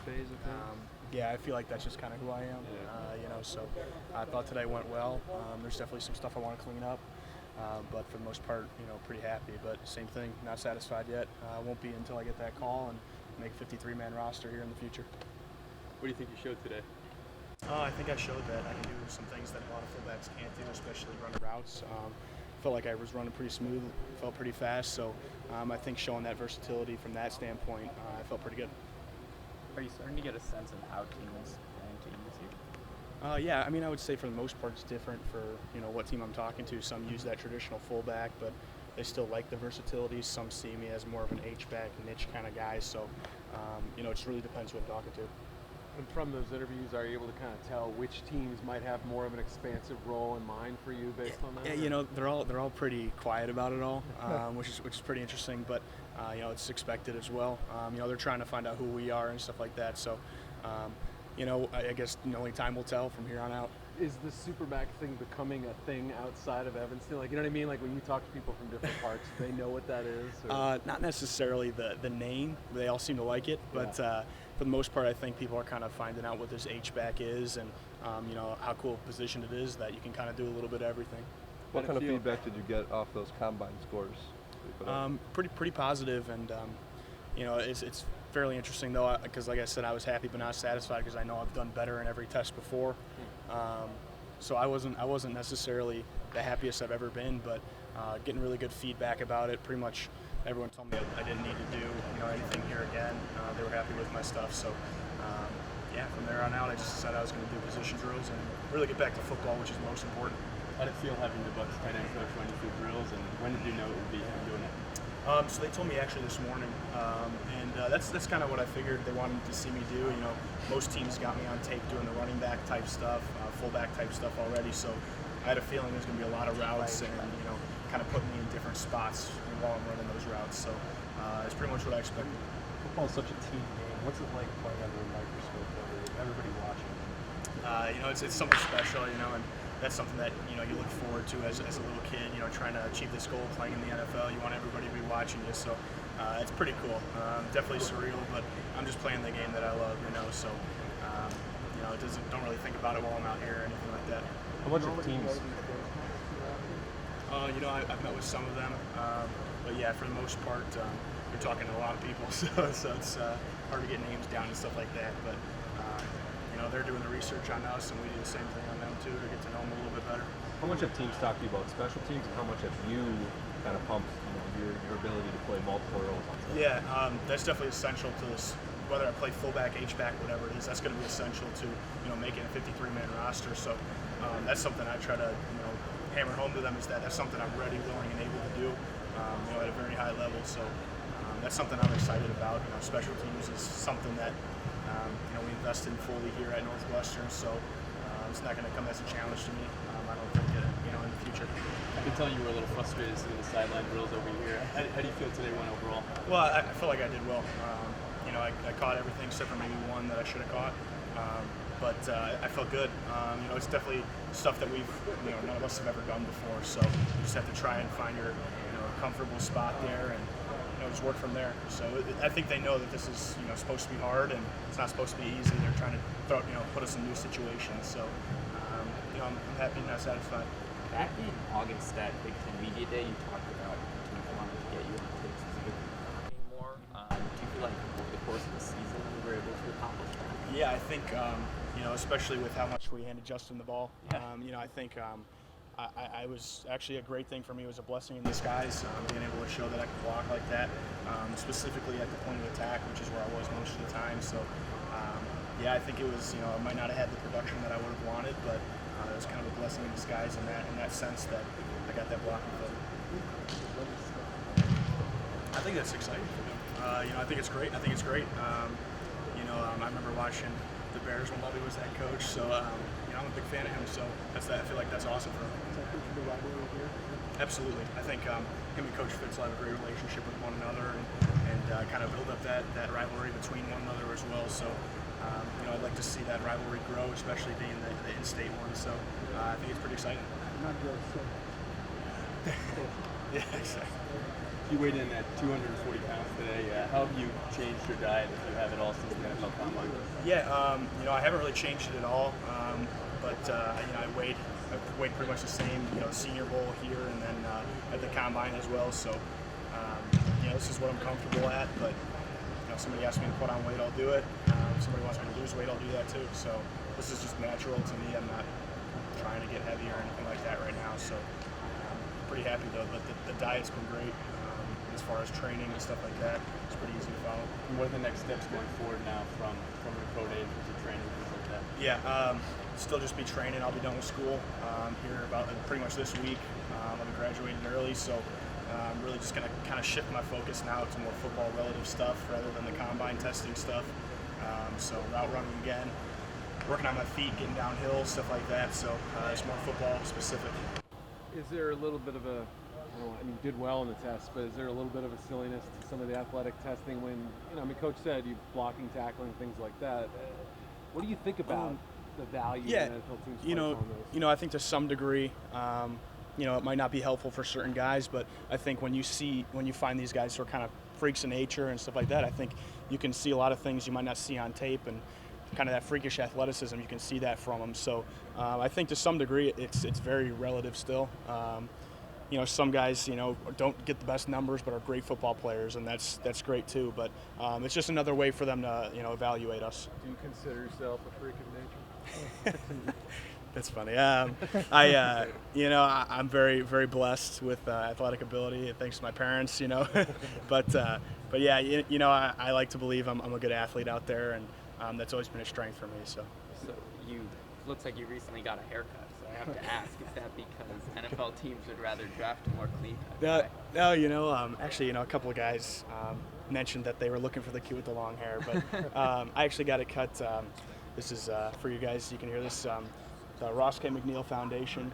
phase of things? Yeah, I feel like that's just kind of who I am. So I thought today went well. There's definitely some stuff I want to clean up, but for the most part, pretty happy. But same thing, not satisfied yet. Won't be until I get that call and make 53-man roster here in the future. What do you think you showed today? I think I showed that I can do some things that a lot of fullbacks can't do, especially running routes. Felt like I was running pretty smooth, felt pretty fast. So I think showing that versatility from that standpoint, I felt pretty good. Are you starting to get a sense of how teams plan to use you? Yeah, I mean, I would say for the most part it's different for what team I'm talking to. Some use that traditional fullback, but they still like the versatility. Some see me as more of an H-back niche kind of guy. So it just really depends who I'm talking to. And from those interviews, are you able to kind of tell which teams might have more of an expansive role in mind for you based on that? Yeah, they're all pretty quiet about it all, which is pretty interesting. But it's expected as well. They're trying to find out who we are and stuff like that. So, I guess only time will tell from here on out. Is the Superback thing becoming a thing outside of Evanston? Like, you know what I mean? Like when you talk to people from different parts, do they know what that is? Not necessarily the name. They all seem to like it, but for the most part, I think people are kind of finding out what this H-back is and how cool a position it is that you can kind of do a little bit of everything. What kind of feedback did you get off those combine scores? Pretty positive, and it's fairly interesting though, because like I said, I was happy but not satisfied because I know I've done better in every test before. So I wasn't necessarily the happiest I've ever been, but getting really good feedback about it. Pretty much everyone told me I didn't need to do anything here again. They were happy with my stuff. So from there on out, I just decided I was going to do position drills and really get back to football, which is most important. How did it feel having the Bucs tight end coach run you through drills, and when did you know it would be him doing it? So they told me actually this morning, and that's kind of what I figured they wanted to see me do. Most teams got me on tape doing the running back type stuff, fullback type stuff already. So I had a feeling there's going to be a lot of routes and kind of putting me in different spots while I'm running those routes. So it's pretty much what I expected. Football's such a team game. What's it like playing under a microscope with everybody watching? It's something special, and that's something that you look forward to as a little kid. Trying to achieve this goal, playing in the NFL. You want everybody to be watching you, so it's pretty cool. Definitely surreal, but I'm just playing the game that I love. So don't really think about it while I'm out here or anything like that. How much of teams? I've met with some of them, but yeah, for the most part, you're talking to a lot of people, so it's hard to get names down and stuff like that. But they're doing the research on us, and we do the same thing on them too to get to know them a little bit better. How much have teams talked to you about special teams, and how much have you kind of pumped your ability to play multiple roles on stuff? Yeah, that's definitely essential to this. Whether I play fullback, H-back, whatever it is, that's going to be essential to making a 53-man roster. So that's something I try to hammer home to them, is that's something I'm ready, willing, and able to do at a very high level. So that's something I'm excited about. Special teams is something that we invest in fully here at Northwestern. So it's not going to come as a challenge to me. I don't think in the future. I can tell you were a little frustrated seeing the sideline drills over here. How do you feel today went overall? Well, I feel like I did well. I caught everything except for maybe one that I should have caught. But I felt good. It's definitely stuff that we've, none of us have ever done before. So you just have to try and find your, comfortable spot there and, just work from there. So I think they know that this is, supposed to be hard and it's not supposed to be easy. They're trying to put us in new situations. So, I'm happy and not satisfied. Back in August at Big Ten Media Day, you talked about teams wanting to get you on the specific more. Do you feel like over the course of the season you were able to accomplish that? Yeah, I think, especially with how much we handed Justin the ball, I think I was actually a great thing for me. It was a blessing in disguise, being able to show that I could block like that, specifically at the point of attack, which is where I was most of the time. So, I think it was, I might not have had the production that I would have wanted, but it was kind of a blessing in disguise in that sense that I got that blocking foot. I think that's exciting for me. I think it's great. I remember watching the Bears when Lowry was that coach, so I'm a big fan of him. So I feel like that's awesome for him. Absolutely. I think him and Coach Fitz have a great relationship with one another and kind of build up that rivalry between one another as well. So I'd like to see that rivalry grow, especially being the in-state one. So I think it's pretty exciting. Yeah, exactly. You weighed in at 240 pounds today. How have you changed your diet, if you have it all, since the NFL Combine? Yeah, I haven't really changed it at all, but I weighed pretty much the same. Senior Bowl here and then at the combine as well. So, this is what I'm comfortable at. But if somebody asks me to put on weight, I'll do it. If somebody wants me to lose weight, I'll do that too. So this is just natural to me. I'm not trying to get heavier or anything like that right now. So I'm pretty happy though. But the diet's been great as far as training and stuff like that. It's pretty easy to follow. And what are the next steps going forward now from your pro days to training and things like that? Yeah, still just be training. I'll be done with school here about pretty much this week. I'll be graduating early, so I'm really just going to kind of shift my focus now to more football relative stuff rather than the combine testing stuff. So route running again, working on my feet, getting downhill, stuff like that. So it's more football specific. Is there a little bit of a, you did well in the test, but is there a little bit of a silliness to some of the athletic testing when, Coach said you blocking, tackling, things like that. What do you think about the value that NFL teams place on those? I think to some degree, it might not be helpful for certain guys, but I think when you find these guys who are kind of freaks of nature and stuff like that, I think you can see a lot of things you might not see on tape, and kind of that freakish athleticism, you can see that from them. So I think to some degree it's very relative still. Some guys, don't get the best numbers but are great football players, and that's great too. But it's just another way for them to, evaluate us. Do you consider yourself a freak of nature? That's funny. I'm very, very blessed with athletic ability, thanks to my parents, but yeah, I like to believe I'm a good athlete out there, and that's always been a strength for me. So looks like you recently got a haircut. I have to ask, is that because NFL teams would rather draft a more clean cut guy? No, actually, a couple of guys mentioned that they were looking for the kid with the long hair, but I actually got it cut. This is for you guys, you can hear this, the Ross K. McNeil Foundation.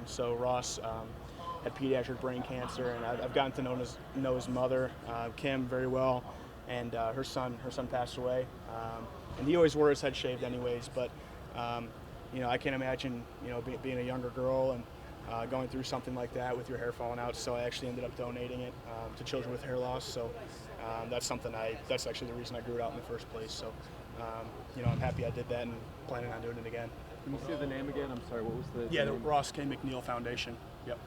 So Ross had pediatric brain cancer, and I've gotten to know his mother, Kim, very well, and her son passed away, and he always wore his head shaved anyways, but I can't imagine, being a younger girl and going through something like that with your hair falling out. So I actually ended up donating it to children with hair loss. So that's actually the reason I grew it out in the first place. So, I'm happy I did that and planning on doing it again. Can you say the name again? I'm sorry, what was the the name? Ross K. McNeil Foundation. Yep.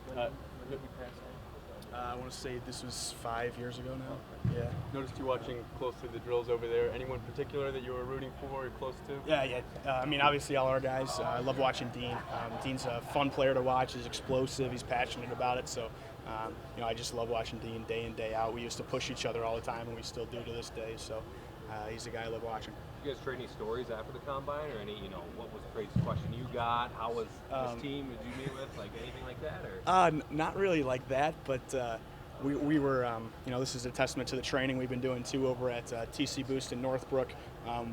When did he pass away? I want to say this was 5 years ago now. Yeah. Noticed you watching closely the drills over there. Anyone particular that you were rooting for or close to? Yeah. Obviously all our guys. I love watching Dean. Dean's a fun player to watch. He's explosive. He's passionate about it. So, I just love watching Dean day in, day out. We used to push each other all the time, and we still do to this day. So, he's a guy I love watching. You guys trade any stories after the combine, or any, what was the craziest question you got? How was this team? Did you meet with, anything like that, or? Not really like that, but we were, this is a testament to the training we've been doing too over at TC Boost in Northbrook.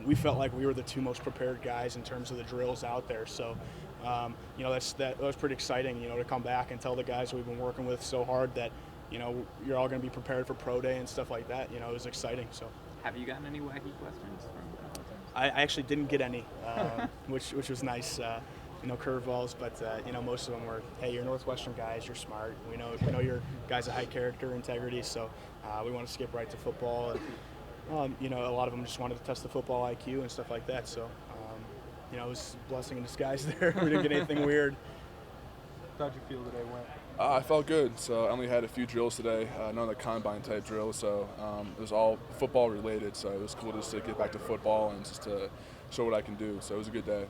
We felt like we were the two most prepared guys in terms of the drills out there. So, that was pretty exciting, to come back and tell the guys we've been working with so hard that, you're all going to be prepared for pro day and stuff like that. It was exciting. So. Have you gotten any wacky questions from teams? I actually didn't get any, which was nice. Curveballs, but most of them were, hey, you're Northwestern guys, you're smart. We know you're guys of high character, integrity. So we want to skip right to football. And, a lot of them just wanted to test the football IQ and stuff like that. So it was a blessing in disguise there. We didn't get anything weird. How'd you feel today went? I felt good. So I only had a few drills today, none of the combine type drills. So it was all football related. So it was cool just to get back to football and just to show what I can do. So it was a good day.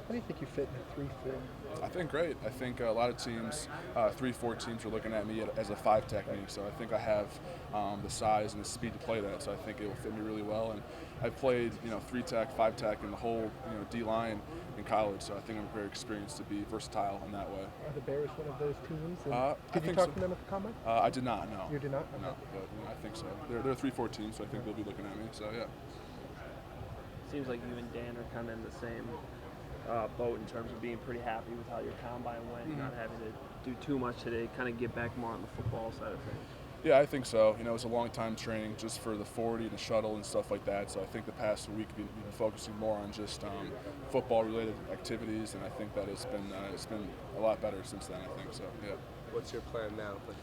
How do you think you fit in a 3-4? I think great. I think a lot of teams, 3-4 teams, are looking at me as a 5 technique. So I think I have the size and the speed to play that. So I think it will fit me really well. And I've played 3 tech, 5 tech, and the whole D line in college. So I think I'm very experienced to be versatile in that way. Are the Bears one of those teams? And I did you think talk so. to them at the combine? I did not. No. You did not? No, Okay. but I think so. They're a 3-4 team, so I think they'll be looking at me. So yeah. Seems like you and Dan are kind of in the same boat in terms of being pretty happy with how your combine went, not having to do too much today, kind of get back more on the football side of things. Yeah, I think so. It was a long time training just for the 40 and the shuttle and stuff like that. So I think the past week we've been focusing more on just football-related activities, and I think that it's been a lot better since then. I think so. Yeah. What's your plan now looking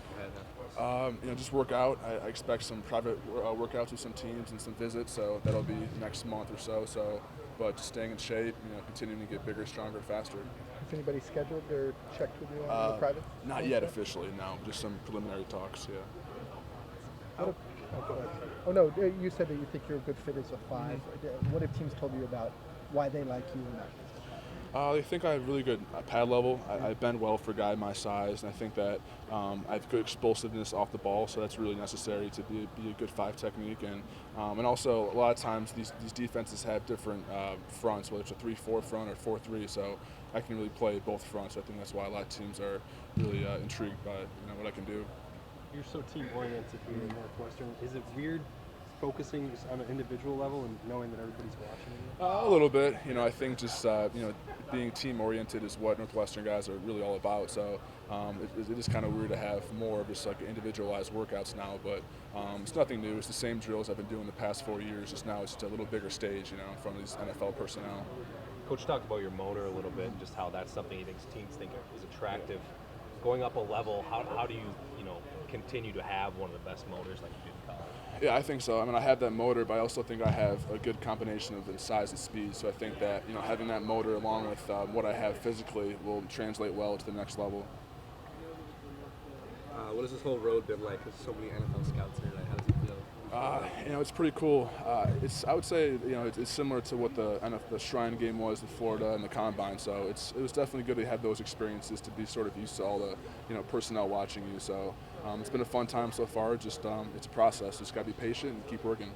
ahead? Just work out. I expect some private workouts with some teams and some visits, so that'll be next month or so. But just staying in shape, continuing to get bigger, stronger, faster. Has anybody scheduled or checked with you on the private? Not yet officially, no. Just some preliminary talks, yeah. No, you said that you think you're a good fit as a 5. What have teams told you about why they like you and not? They think I have really good pad level. I bend well for a guy my size, and I think that I have good explosiveness off the ball, so that's really necessary to be a good 5 technique. And also, a lot of times these defenses have different fronts, whether it's a 3-4 front or 4-3, so I can really play both fronts. I think that's why a lot of teams are really intrigued by what I can do. You're so team-oriented here at Northwestern. Is it weird focusing just on an individual level and knowing that everybody's watching you? A little bit. I think just being team-oriented is what Northwestern guys are really all about. So it is kind of weird to have more of just like individualized workouts now, but it's nothing new. It's the same drills I've been doing the past 4 years. Just now it's just a little bigger stage, in front of these NFL personnel. Coach talked about your motor a little bit and just how that's something he thinks teams think is attractive. Going up a level, how do you continue to have one of the best motors like you did in college? Yeah, I think so. I have that motor, but I also think I have a good combination of size and speed. So I think that having that motor along with what I have physically will translate well to the next level. What has this whole road been like? There's so many NFL scouts here. How does it feel? It's pretty cool. I would say it's similar to what the Shrine game was with Florida and the Combine. So it was definitely good to have those experiences to be sort of used to all the personnel watching you. So it's been a fun time so far. Just it's a process. Just got to be patient and keep working.